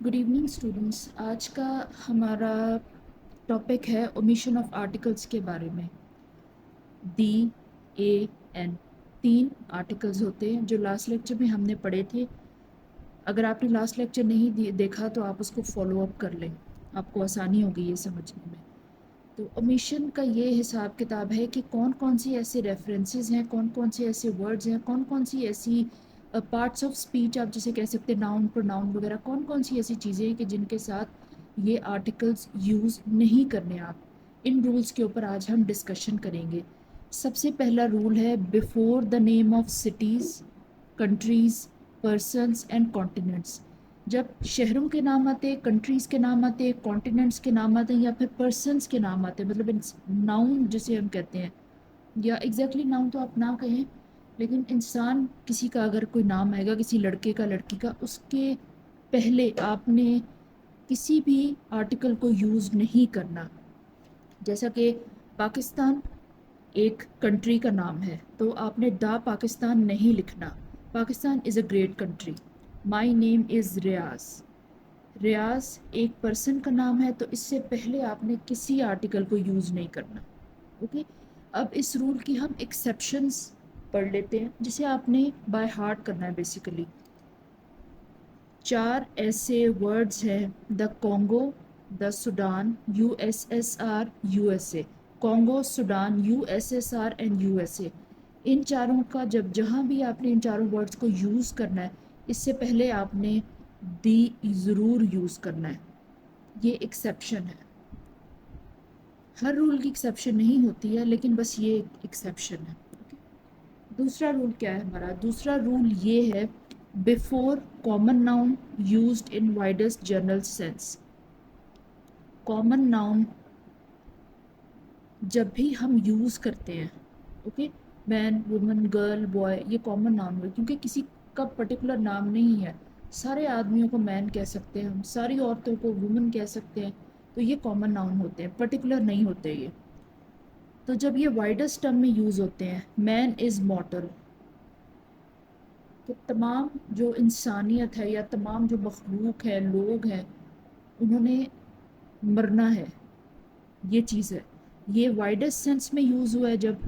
Good evening students. आज का हमारा टॉपिक है ओमिशन ऑफ आर्टिकल्स के बारे में। डी ए एन 3 आर्टिकल्स होते हैं जो लास्ट लेक्चर में हमने पढ़े थे। अगर आपने लास्ट लेक्चर नहीं देखा तो आप उसको फॉलो अप कर लें, आपको आसानी होगी ये समझने में। तो ओमिशन का ये हिसाब किताब है कि कौन कौन सी ऐसे रेफरेंसेस हैं, कौन कौन से ऐसे वर्ड्स हैं, कौन कौन सी ऐसी पार्ट्स ऑफ स्पीच आप जिसे कह सकते हैं, नाउन प्रोनाउन वगैरह, कौन कौन सी ऐसी चीज़ें हैं कि जिनके साथ ये आर्टिकल्स यूज़ नहीं करने आप। इन रूल्स के ऊपर आज हम डिस्कशन करेंगे। सबसे पहला रूल है before the name of cities, countries, persons and continents. जब शहरों के नाम आते, कंट्रीज़ के नाम आते, कॉन्टिनेंट्स के नाम आते हैं या फिर पर्सनस के नाम आते हैं, मतलब नाउन जिसे हम कहते हैं, या एग्जैक्टली नाउन तो आप ना कहें, लेकिन इंसान किसी का अगर कोई नाम आएगा, किसी लड़के का, लड़की का, उसके पहले आपने किसी भी आर्टिकल को यूज़ नहीं करना। जैसा कि पाकिस्तान एक कंट्री का नाम है तो आपने द पाकिस्तान नहीं लिखना। Pakistan is a great country. My name is Riyaz. Riyaz एक पर्सन का नाम है तो इससे पहले आपने किसी आर्टिकल को यूज़ नहीं करना। ओके, अब इस रूल की हम एक्सेप्शंस पढ़ लेते हैं जिसे आपने बाय हार्ट करना है बेसिकली। 4 ऐसे वर्ड्स हैं, the Congo, the Sudan, USSR, USA. Congo, Sudan, USSR and USA. इन चारों का जब जहाँ भी आपने इन चारों वर्ड्स को यूज़ करना है, इससे पहले आपने दी ज़रूर यूज़ करना है। ये एक्सेप्शन है। हर रूल की एक्सेप्शन नहीं होती है, लेकिन बस ये एक्सेप्शन है। दूसरा रूल क्या है हमारा? दूसरा रूल ये है बिफोर कॉमन नाउन यूज्ड इन widest general sense. Common noun जब भी हम यूज़ करते हैं, okay, man, woman, girl, boy, ये कॉमन नाउन हुए क्योंकि किसी का पर्टिकुलर नाम नहीं है। सारे आदमियों को मैन कह सकते हैं हम, सारी औरतों को वुमन कह सकते हैं, तो ये कॉमन नाउन होते हैं, पर्टिकुलर नहीं होते ये। तो जब ये वाइडेस्ट टर्म में यूज़ होते हैं, मैन इज़ मॉर्टल, तो तमाम जो इंसानियत है या तमाम जो मखलूक है, लोग हैं, उन्होंने मरना है, ये चीज़ है। ये वाइडेस्ट सेंस में यूज़ हुआ है जब,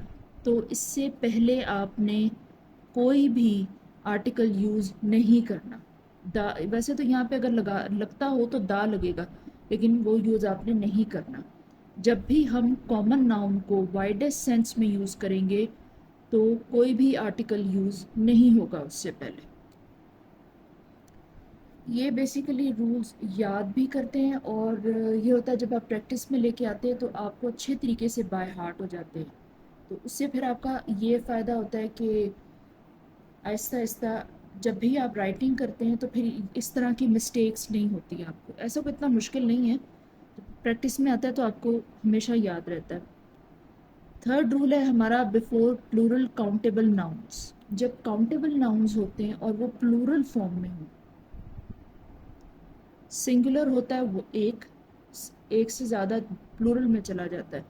तो इससे पहले आपने कोई भी आर्टिकल यूज़ नहीं करना। दा, वैसे तो यहाँ पे अगर लगता हो तो दा लगेगा, लेकिन वो यूज़ आपने नहीं करना। जब भी हम कॉमन नाउन को वाइडेस्ट सेंस में यूज़ करेंगे तो कोई भी आर्टिकल यूज़ नहीं होगा उससे पहले। ये बेसिकली रूल्स याद भी करते हैं और ये होता है जब आप प्रैक्टिस में लेके आते हैं तो आपको अच्छे तरीके से बाय हार्ट हो जाते हैं। तो उससे फिर आपका ये फ़ायदा होता है कि आहिस्ता आहिस्ता जब भी आप राइटिंग करते हैं तो फिर इस तरह की मिस्टेक्स नहीं होती आपको। ऐसा कोई इतना मुश्किल नहीं है, प्रैक्टिस में आता है तो आपको हमेशा याद रहता है। थर्ड रूल है हमारा बिफोर प्लूरल काउंटेबल नाउन्स। जब काउंटेबल नाउन्स होते हैं और वो प्लूरल फॉर्म में हो, सिंगुलर होता है वो एक से ज़्यादा प्लूरल में चला जाता है,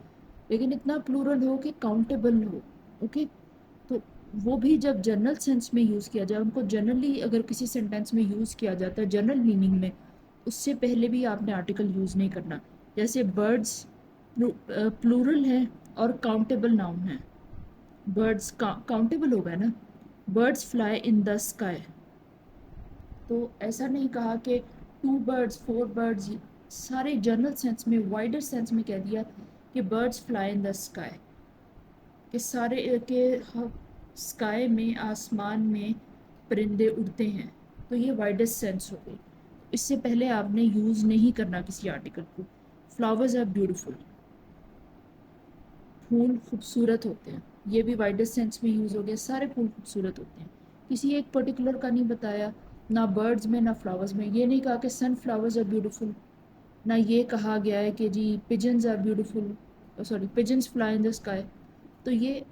लेकिन इतना प्लूरल हो कि काउंटेबल हो। ओके, तो वो भी जब जनरल सेंस में यूज़ किया जाए, उनको जनरली अगर किसी सेंटेंस में यूज़ किया जाता है जनरल मीनिंग में, उससे पहले भी आपने आर्टिकल यूज़ नहीं करना। जैसे बर्ड्स प्लूरल है और काउंटेबल नाउन है। बर्ड्स काउंटेबल होगा ना, birds fly in the sky, तो ऐसा नहीं कहा कि 2 बर्ड्स 4 बर्ड्स, सारे जनरल सेंस में, वाइडर सेंस में कह दिया कि birds fly in the sky, कि सारे के स्काई में, आसमान में परिंदे उड़ते हैं, तो ये वाइडेस्ट सेंस हो गई। इससे पहले आपने यूज़ नहीं करना किसी आर्टिकल को। फ्लावर्स आर ब्यूटीफुल, फूल खूबसूरत होते हैं, ये भी वाइडेस्ट सेंस में यूज़ हो गया, सारे फूल खूबसूरत होते हैं। किसी एक पर्टिकुलर का नहीं बताया, ना बर्ड्स में ना फ्लावर्स में। ये नहीं कहा कि सन फ्लावर्स आर ब्यूटीफुल, ना ये कहा गया है कि जी pigeons are beautiful, sorry pigeons fly in the sky. तो ये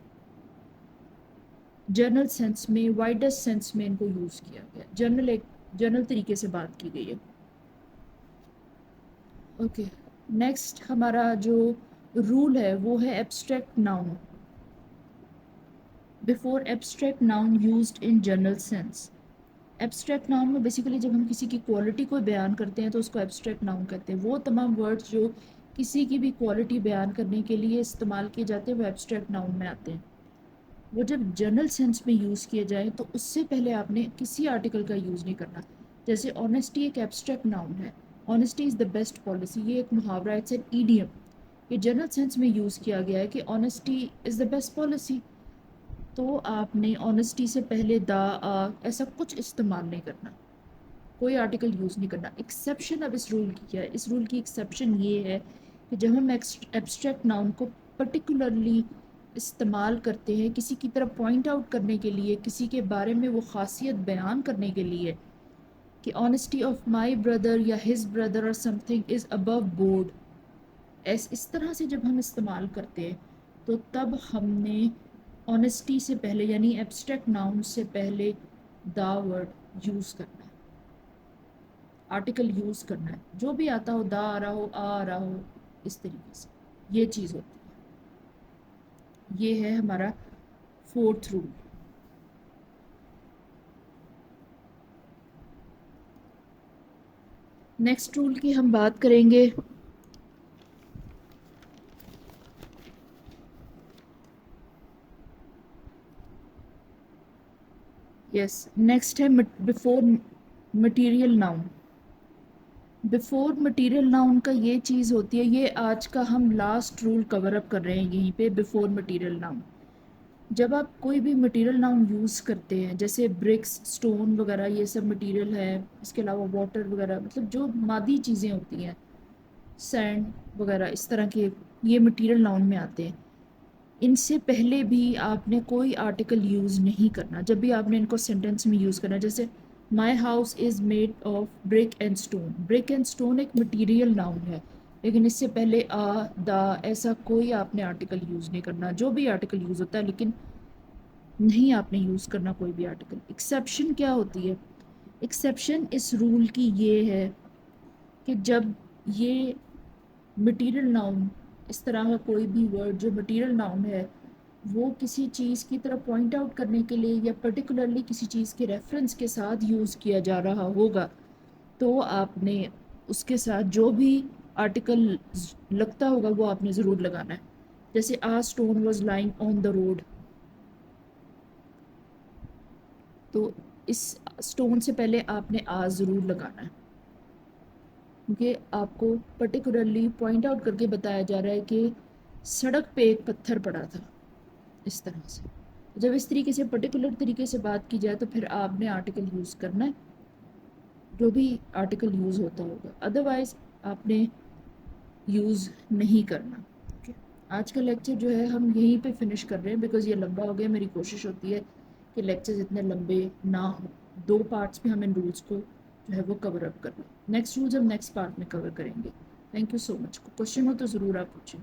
जनरल सेंस में, वाइडेस्ट सेंस में इनको यूज़ किया गया, जनरल तरीके से बात की गई है। ओके, नेक्स्ट हमारा जो रूल है वो है abstract noun. Before abstract noun used in general sense, abstract noun میں بیسیکلی جب ہم کسی کی کوالٹی کو بیان کرتے ہیں تو اس کو ایبسٹریکٹ ناؤن کہتے ہیں. وہ تمام ورڈز جو کسی کی بھی کوالٹی بیان کرنے کے لیے استعمال کیے جاتے ہیں وہ ایبسٹریکٹ ناؤن میں آتے ہیں. وہ جب جنرل سینس میں یوز کیے جائیں تو اس سے پہلے آپ نے کسی آرٹیکل کا یوز نہیں کرنا. جیسے آنیسٹی ایک ایبسٹریکٹ ناؤن ہے. Honesty is the best policy, یہ ایک محاورہ، اٹس این ایڈیم. یہ جنرل سینس میں یوز کیا گیا ہے کہ honesty is the best policy. تو آپ نے آنیسٹی سے پہلے ایسا کچھ استعمال نہیں کرنا، کوئی آرٹیکل یوز نہیں کرنا. ایکسیپشن اب اس رول کی کیا ہے؟ اس رول کی ایکسیپشن یہ ہے کہ جب ہم ایبسٹریکٹ ناؤن کو پرٹیکولرلی استعمال کرتے ہیں کسی کی طرف پوائنٹ آؤٹ کرنے کے لیے، کسی کے بارے میں وہ خاصیت بیان کرنے کے لیے کہ آنیسٹی آف مائی بردر یا ہز بردر اور some thing is Abu board, اس طرح سے جب ہم استعمال کرتے ہیں تو تب ہم نے آنیسٹی سے پہلے یعنی ایبسٹریکٹ ناؤن سے پہلے دا ورڈ یوز کرنا ہے، آرٹیکل یوز کرنا ہے. جو بھی آتا ہو، دا آ رہا ہو، آ رہا ہو، اس طریقے سے یہ چیز ہوتی ہے. یہ ہے ہمارا 4th رول. نیکسٹ رول کی ہم بات کریں گے. نیکسٹ ہے before material noun. Before material noun کا یہ چیز ہوتی ہے، یہ آج کا ہم لاسٹ رول کور اپ کر رہے ہیں یہیں پہ. بفور مٹیریل ناؤن جب آپ کوئی بھی مٹیریل ناؤن یوز کرتے ہیں، جیسے برکس، سٹون وغیرہ، یہ سب مٹیریل ہے. اس کے علاوہ واٹر وغیرہ، مطلب جو مادی چیزیں ہوتی ہیں، سینڈ وغیرہ، اس طرح کے یہ مٹیریل ناؤن میں آتے ہیں. ان سے پہلے بھی آپ نے کوئی آرٹیکل یوز نہیں کرنا جب بھی آپ نے ان کو سینٹینس میں یوز کرنا. جیسے my house is made of brick and stone. Brick and stone ایک مٹیریل ناؤن ہے، لیکن اس سے پہلے دا ایسا کوئی آپ نے آرٹیکل یوز نہیں کرنا. جو بھی آرٹیکل یوز ہوتا ہے لیکن نہیں آپ نے یوز کرنا کوئی بھی آرٹیکل. ایکسیپشن کیا ہوتی ہے؟ ایکسیپشن اس رول کی یہ ہے کہ جب یہ مٹیریل ناؤن، اس طرح کا کوئی بھی ورڈ جو مٹیریل ناؤن ہے، وہ کسی چیز کی طرف پوائنٹ آؤٹ کرنے کے لیے یا پرٹیکولرلی کسی چیز کے ریفرنس کے ساتھ یوز کیا جا رہا ہوگا تو آپ نے اس کے ساتھ جو بھی آرٹیکل لگتا ہوگا وہ آپ نے ضرور لگانا ہے. جیسے stone was lying on the road, تو اس اسٹون سے پہلے آپ نے ضرور لگانا ہے، کیونکہ آپ کو پرٹیکولرلی پوائنٹ آؤٹ کر کے بتایا جا رہا ہے کہ سڑک پہ ایک پتھر پڑا تھا. اس طرح سے جب اس طریقے سے پرٹیکولر طریقے سے بات کی جائے تو پھر آپ نے آرٹیکل یوز کرنا ہے، جو بھی آرٹیکل یوز ہوتا ہوگا. ادروائز آپ نے یوز نہیں کرنا. آج کا لیکچر جو ہے ہم یہیں پہ فنش کر رہے ہیں بیکاز یہ لمبا ہو گیا. میری کوشش ہوتی ہے کہ لیکچرز اتنے لمبے نہ ہوں. 2 پارٹس میں ہم ان رولز کو جو ہے وہ کور اپ کر لیں. نیکسٹ رولز ہم نیکسٹ پارٹ میں کور کریں گے. Thank you so much. Question ہو تو ضرور آپ پوچھیں.